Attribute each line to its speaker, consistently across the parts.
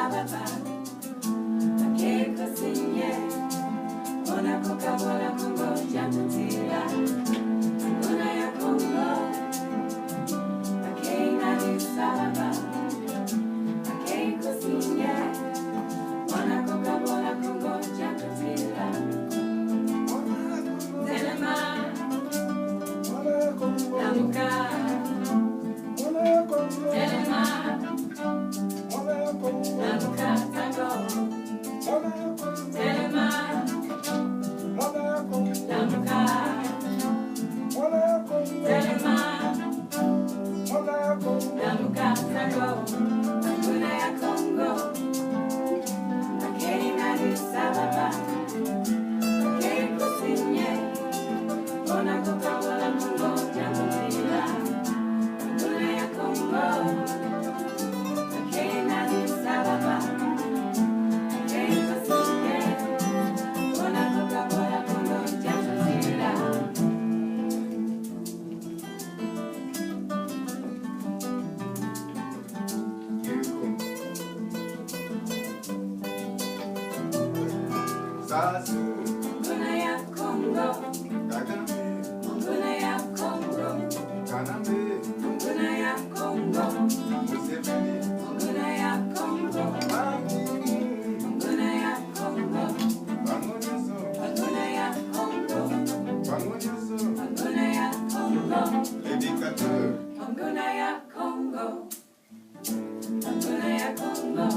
Speaker 1: Ababa, Akeko Sinye, Ona Coca-Cola Congo, Jamutila, Anguna ya Congo, Akena Ababa, Akeko Sinye, Ona Coca-Cola Congo, Jamutila, Telema, Namuka, Telema, Namuka Tango, Telema, Namuka, Telema, Namuka Tango, Anguna ya Congo, Akena Ababa, Akeko Sinye, Ona Coca-Cola Congo, Jamutila, Anguna ya Congo, Akena Ababa, Akeko Sinye, Ona Coca-Cola Congo, Jamutila.
Speaker 2: Sasu,
Speaker 1: Anguna ya Congo,
Speaker 2: Kagame,
Speaker 1: Anguna ya Congo,
Speaker 2: Kanambe,
Speaker 1: Anguna ya Congo,
Speaker 2: Museveni,
Speaker 1: Anguna ya Congo,
Speaker 2: Bangi,
Speaker 1: Anguna ya Congo,
Speaker 2: Bangonyeso,
Speaker 1: Anguna ya Congo,
Speaker 2: Bangonyeso,
Speaker 1: Anguna ya Congo,
Speaker 2: l'éducateur,
Speaker 1: Anguna ya Congo, Anguna ya Congo,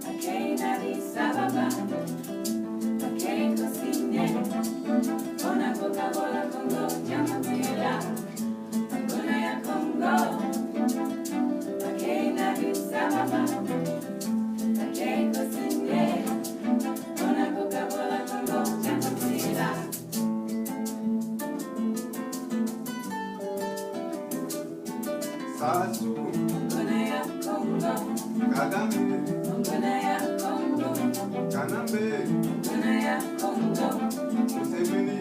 Speaker 1: Akena Ababa, Akeko Sinye, Ona Coca-Cola Congo, Jamutila, Anguna ya Congo, Akena Ababa, Akeko Sinye, Ona Coca-Cola Congo, Jamutila.
Speaker 2: Sasu,
Speaker 1: Anguna ya Congo,
Speaker 2: Kagame,
Speaker 1: Anguna ya Congo,
Speaker 2: Kanambe,
Speaker 1: Anguna ya Congo,
Speaker 2: Museveni,